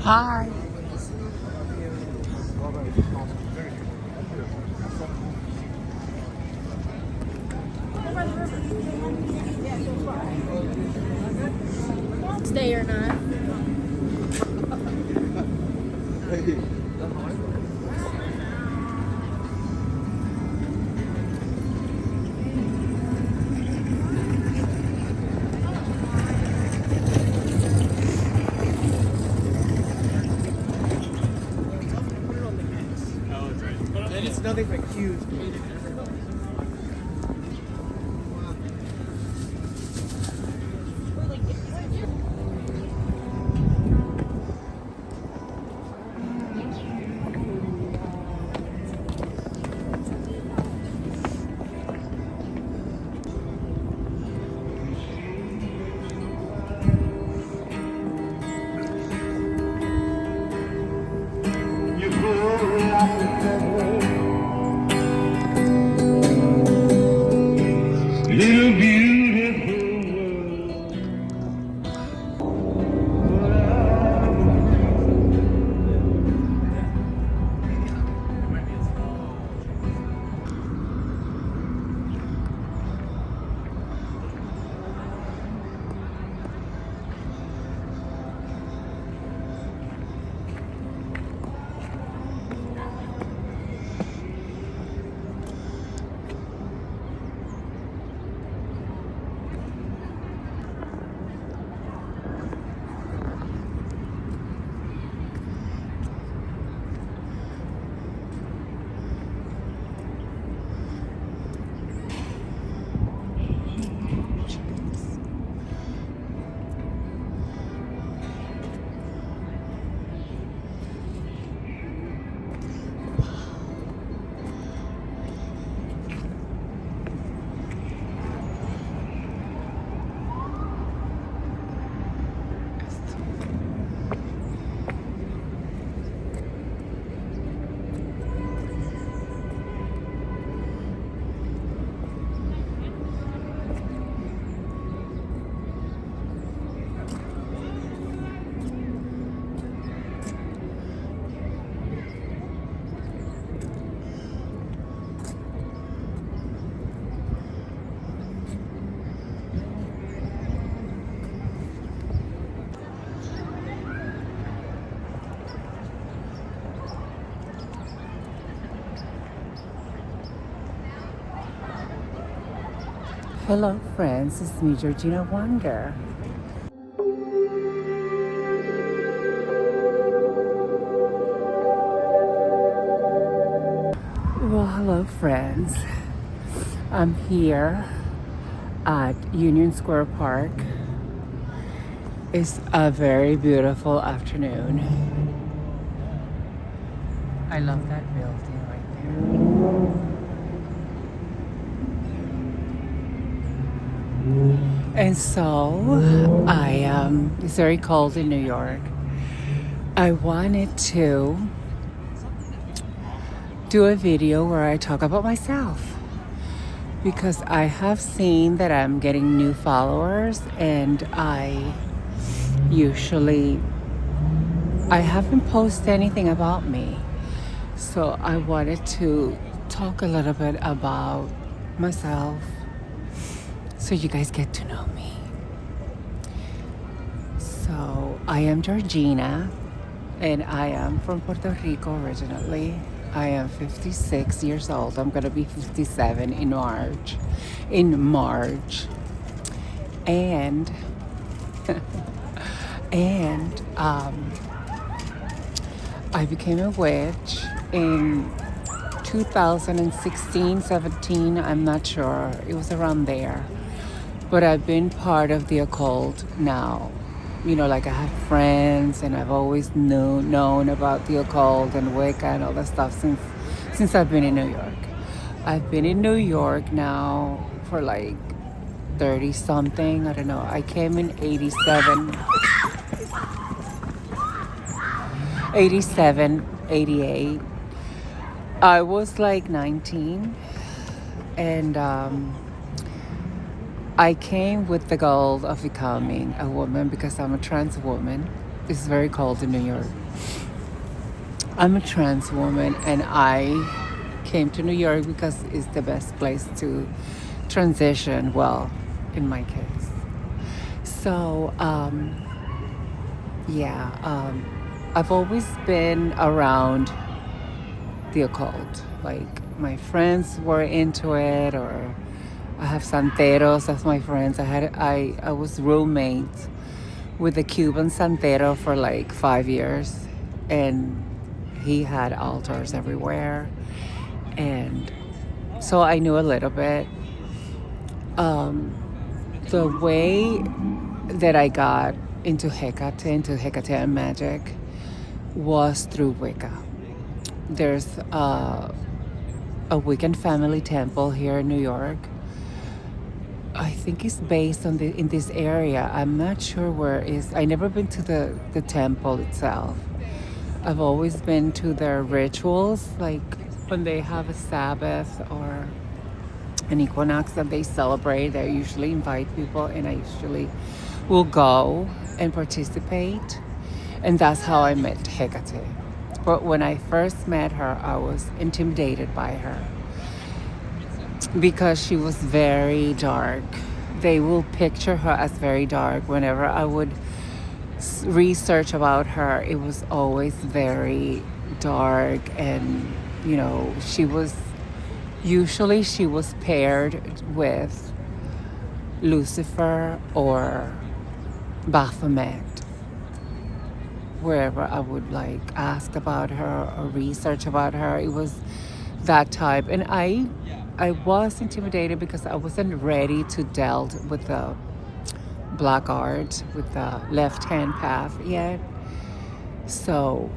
Hi. Stay or not? And it's nothing but cues. Little beautiful Hello, friends. It's me, Georgina Wonder. Well, hello, friends. I'm here at Union Square Park. It's a very beautiful afternoon. I love that building right there. And so, it's very cold in New York. I wanted to do a video where I talk about myself because I have seen that I'm getting new followers, and I haven't posted anything about me. So I wanted to talk a little bit about myself so you guys get to know me. So I am Georgina, and I am from Puerto Rico originally. I am 56 years old. I'm gonna be 57 in March. And I became a witch in 2016, 17, I'm not sure. It was around there. But I've been part of the occult now. You know, like I have friends, and I've always known about the occult and Wicca and all that stuff since I've been in New York. I've been in New York now for like 30 something. I don't know. I came in 88. I was like 19, and I came with the goal of becoming a woman because I'm a trans woman. It's very cold in New York. I'm a trans woman, and I came to New York because it's the best place to transition. Well, in my case. So, yeah, I've always been around the occult. Like my friends were into it, or I have santeros as my friends. I was roommates with a Cuban santero for like 5 years, and he had altars everywhere, and so I knew a little bit. The way that I got into Hekate and magic, was through Wicca. There's a Wiccan family temple here in New York. I think it's based on in this area. I'm not sure where it is. I never been to the temple itself. I've always been to their rituals, like when they have a Sabbath or an equinox that they celebrate. They usually invite people, and I usually will go and participate. And that's how I met Hekate. But when I first met her, I was intimidated by her because she was very dark. They will picture her as very dark. Whenever I would research about her, it was always very dark, and she was paired with Lucifer or Baphomet. Wherever I would like ask about her or research about her, it was that type. And I was intimidated because I wasn't ready to deal with the black art, with the left-hand path yet. So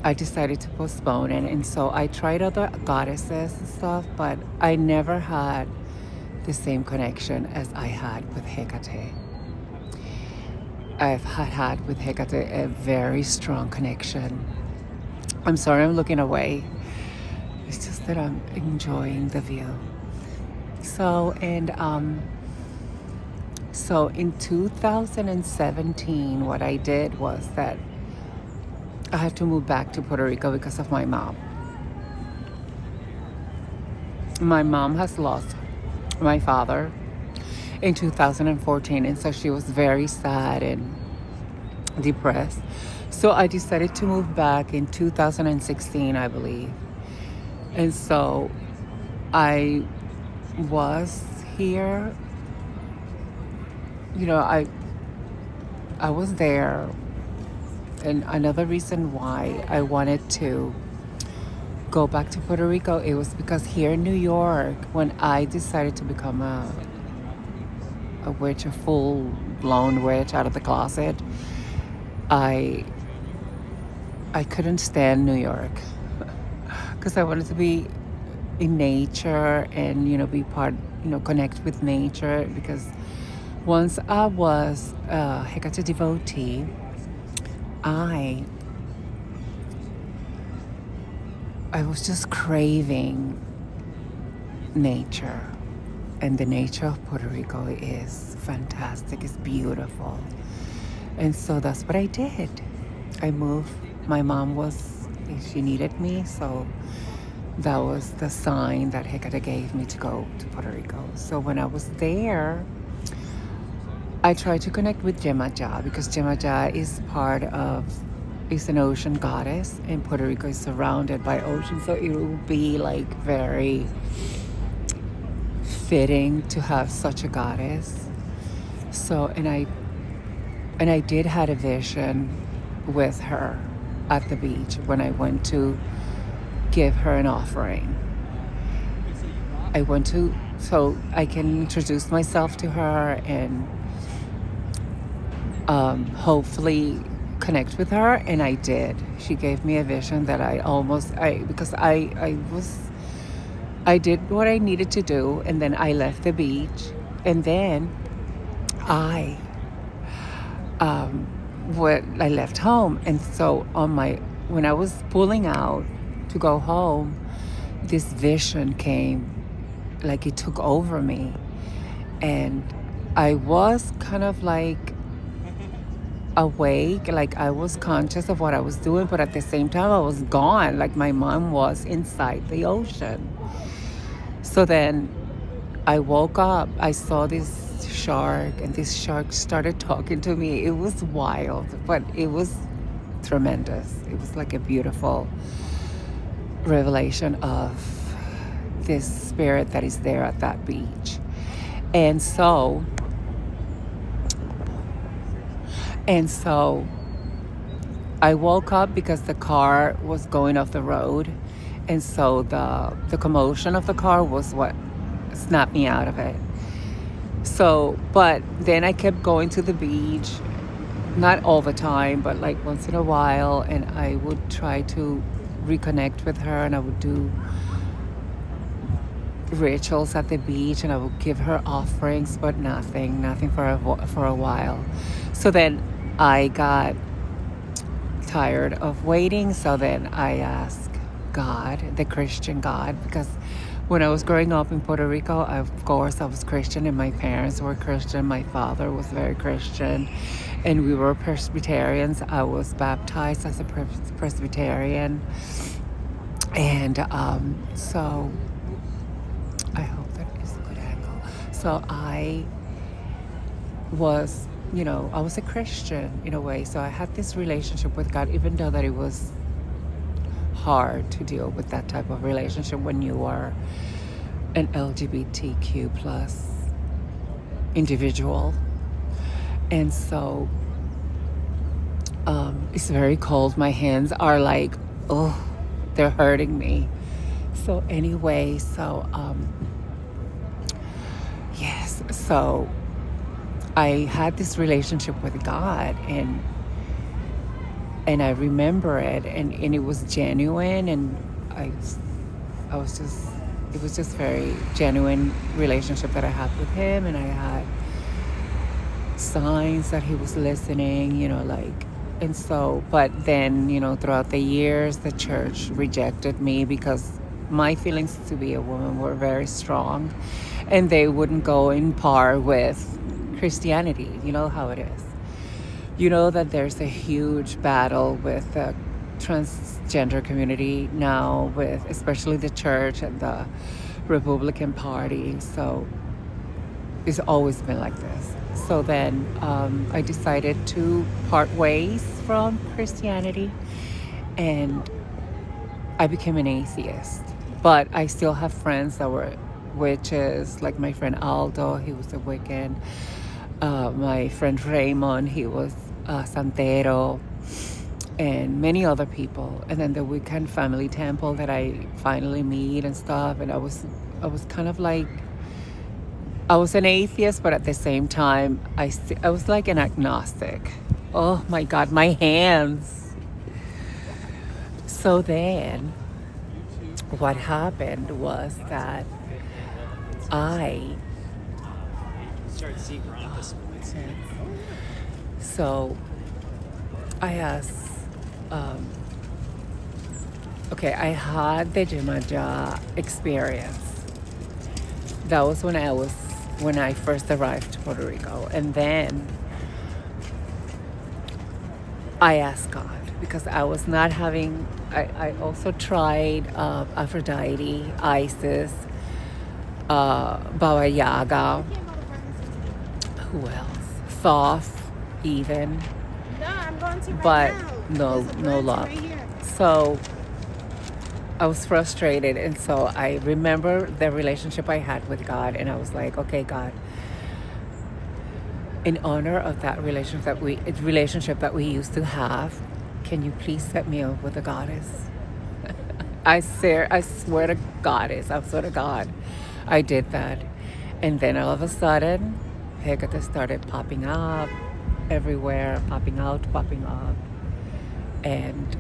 I decided to postpone it. And so I tried other goddesses and stuff, but I never had the same connection as I had with Hekate. I've had with Hekate a very strong connection. I'm sorry I'm looking away. It's just that I'm enjoying the view. So in 2017, what I did was that I had to move back to Puerto Rico because of my mom. My mom has lost my father in 2014, and so she was very sad and depressed. So I decided to move back in 2016, I believe. And so I was here. I was there. And another reason why I wanted to go back to Puerto Rico, it was because here in New York, when I decided to become a witch, a full-blown witch out of the closet, I couldn't stand New York because I wanted to be in nature and be part, connect with nature. Because once I was a Hekate devotee, I was just craving nature. And the nature of Puerto Rico is fantastic. It's beautiful. And so that's what I did. I moved. My mom she needed me. So that was the sign that Hekate gave me to go to Puerto Rico. So when I was there, I tried to connect with Yemaja, because Yemaja is an ocean goddess, and Puerto Rico is surrounded by ocean. So it would be like very fitting to have such a goddess. So, and I did had a vision with her at the beach when I went to give her an offering. I went to, so I can introduce myself to her and hopefully connect with her, and I did. She gave me a vision that because I did what I needed to do, and then I left the beach, and then I left home. And so when I was pulling out to go home, this vision came, like it took over me, and I was kind of like awake, like I was conscious of what I was doing, but at the same time I was gone, like my mom was inside the ocean. So then I woke up, I saw this shark, and this shark started talking to me. It was wild, but it was tremendous. It was like a beautiful revelation of this spirit that is there at that beach. And so I woke up because the car was going off the road, and so the commotion of the car was what snapped me out of it. So, but then I kept going to the beach, not all the time, but like once in a while, and I would try to reconnect with her, and I would do rituals at the beach, and I would give her offerings, but nothing for a while. So then I got tired of waiting, so then I asked God, the Christian God, because when I was growing up in Puerto Rico, of course I was Christian, and my parents were Christian. My father was very Christian, and we were Presbyterians. I was baptized as a Presbyterian, and so I hope that is a good angle. So I was, I was a Christian in a way. So I had this relationship with God, even though that it was hard to deal with that type of relationship when you are an LGBTQ plus individual. And so it's very cold. My hands are like, oh, they're hurting me. So anyway, yes, so I had this relationship with God, and I remember it, and it was genuine, and I was just, it was just very genuine relationship that I had with him, and I had signs that he was listening, and so, but then, throughout the years, the church rejected me because my feelings to be a woman were very strong, and they wouldn't go in par with Christianity. You know how it is. You know that there's a huge battle with the transgender community now, with especially the church and the Republican Party. So it's always been like this. So then I decided to part ways from Christianity, and I became an atheist. But I still have friends that were witches, like my friend Aldo, he was a Wiccan. My friend Raymond, he was Santero, and many other people. And then the Wiccan family temple that I finally meet and stuff. And I was kind of like, I was an atheist, but at the same time, I was like an agnostic. Oh my God, my hands. So then, what happened was that so I asked, okay, I had the Jemaja experience. That was when I first arrived to Puerto Rico. And then I asked God, because I was not having, I also tried Aphrodite, Isis, Baba Yaga, who else? Thoth, even. No, I'm going to right But now. no luck. Right here. So I was frustrated, and so I remember the relationship I had with God, and I was like, okay, God, in honor of that relationship that we used to have, can you please set me up with a goddess? I swear to goddess, I swear to God, I did that. And then all of a sudden, Hekate started popping up everywhere, popping out, popping up. And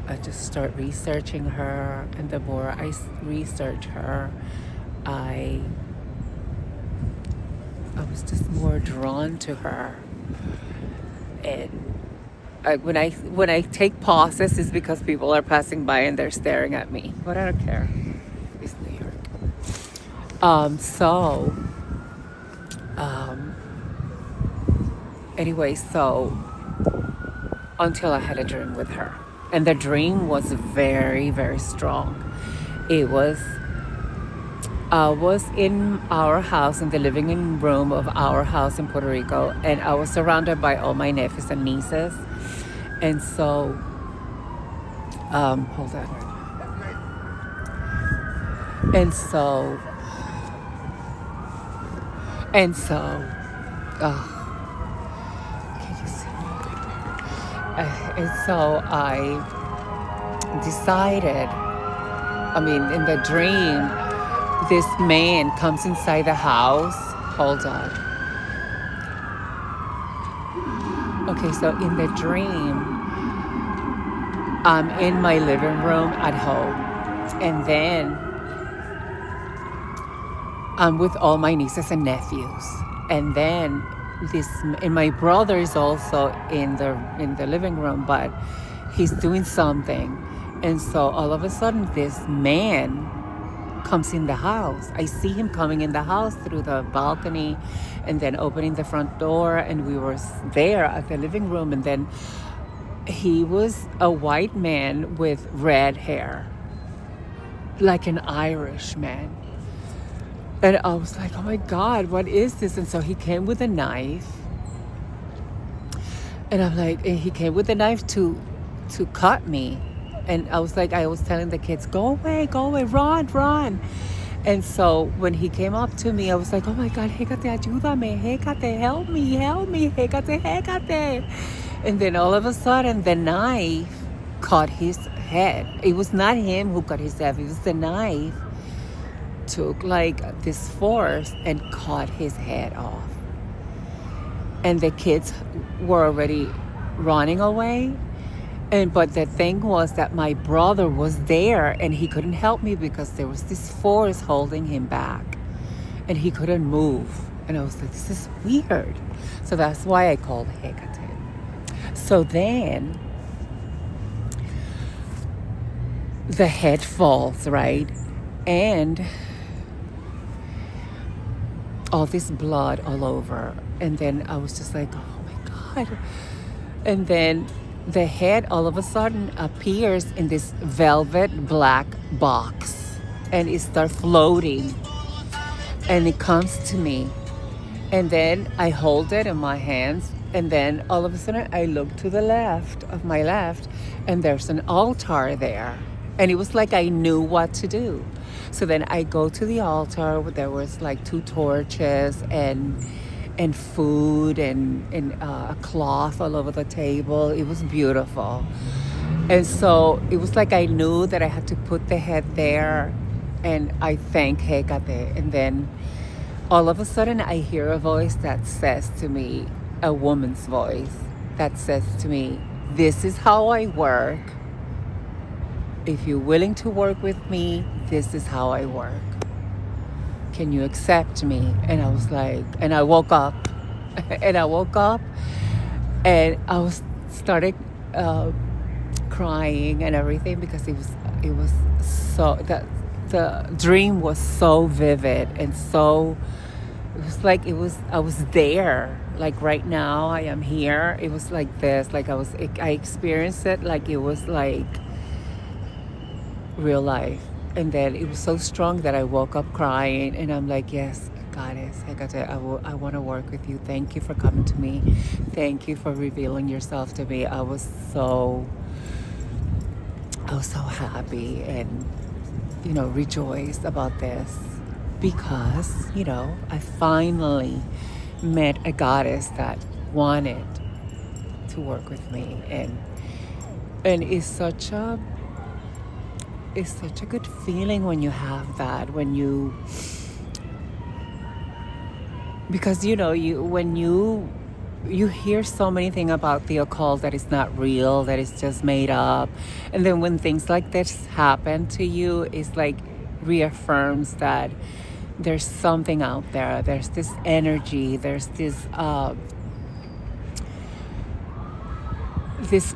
I just start researching her, and the more I research her, I was just more drawn to her. And when I take pauses, it's because people are passing by and they're staring at me, but I don't care. It's New York. Anyway, so until I had a dream with her. And the dream was very, very strong. It was I was in our house, in the living room of our house in Puerto Rico, and I was surrounded by all my nephews and nieces. And so, hold on. And so, can you see me? And so I decided, in the dream, this man comes inside the house. Hold on. Okay, so in the dream, I'm in my living room at home. And then I'm with all my nieces and nephews. And then and my brother is also in the living room, but he's doing something. And so all of a sudden, this man comes in the house. I see him coming in the house through the balcony and then opening the front door, and we were there at the living room. And then he was a white man with red hair, like an Irish man. And I was like, oh my God, what is this? And so he came with a knife. And he came with a knife to cut me. And I was telling the kids, go away, run. And so when he came up to me, I was like, oh my God, Hekate, ayúdame, Hekate, help me, Hekate. And then all of a sudden, the knife cut his head. It was not him who cut his head, it was the knife took this force and cut his head off. And the kids were already running away. But the thing was that my brother was there and he couldn't help me because there was this force holding him back and he couldn't move. And I was like, this is weird. So that's why I called Hekate. So then the head falls, right? And all this blood all over. And then I was just like, oh my God. And then the head all of a sudden appears in this velvet black box and it starts floating and it comes to me. And then I hold it in my hands, and then all of a sudden I look to the left and there's an altar there. And it was like I knew what to do. So then I go to the altar. There was 2 torches and food and a cloth all over the table. It was beautiful. And so it was like I knew that I had to put the head there, and I thank Hekate. And then all of a sudden I hear a voice that says to me, a woman's voice that says to me, this is how I work. If you're willing to work with me, this is how I work. Can you accept me? And I was like, and I woke up. And I started crying and everything because it was so, that the dream was so vivid and so, it was like I was there. Like right now I am here. It was like this, I experienced it like it was like real life. And then it was so strong that I woke up crying, and I'm like, yes, Goddess, Hekate, I want to work with you. Thank you for coming to me. Thank you for revealing yourself to me. I was so happy and, rejoiced about this because, I finally met a goddess that wanted to work with me. And it's such a good feeling when you have that, because when you hear so many things about the occult that is not real, that is just made up, and then when things like this happen to you, it's like reaffirms that there's something out there, there's this energy, there's this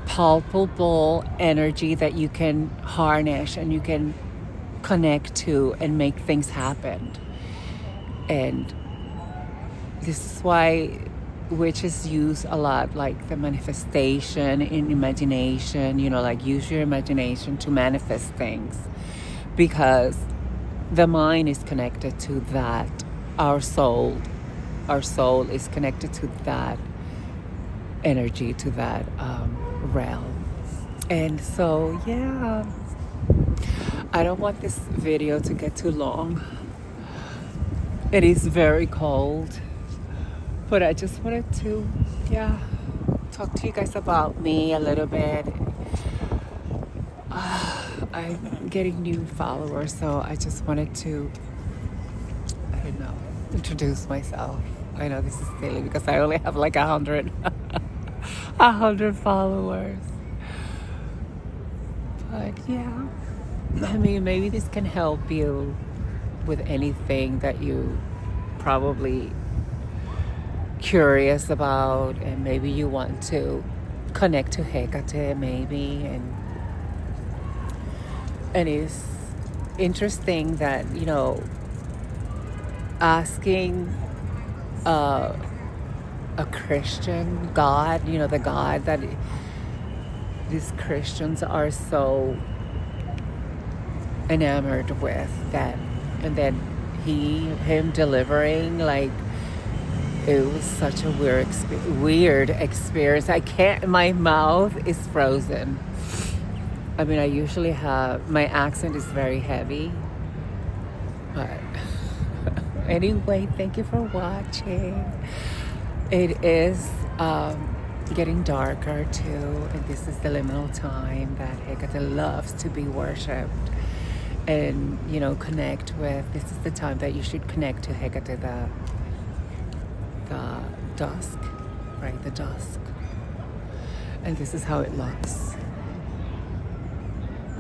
palpable energy that you can harness and you can connect to and make things happen. And this is why which is used a lot, like the manifestation in imagination, like use your imagination to manifest things, because the mind is connected to that. Our soul is connected to that energy, to that realm. And so, yeah, I don't want this video to get too long. It is very cold, but I just wanted to, talk to you guys about me a little bit. I'm getting new followers, so I just wanted to, I don't know, introduce myself. I know this is silly because I only have like 100 followers. But yeah, I mean, maybe this can help you with anything that you probably curious about, and maybe you want to connect to Hekate, maybe, and it's interesting that asking a Christian God, the God that these Christians are so enamored with, that, and then him delivering, like, it was such a weird experience. I can't, my mouth is frozen. I mean, I usually have, my accent is very heavy, but anyway, thank you for watching. It is getting darker too, and this is the liminal time that Hekate loves to be worshipped and connect with. This is the time that you should connect to Hekate, the dusk, right? The dusk, and this is how it looks.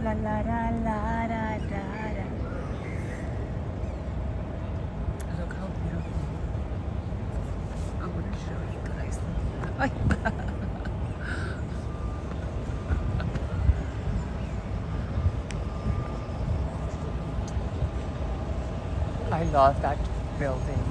La la la la da da da. Look how beautiful. I want to show you guys. I love that building.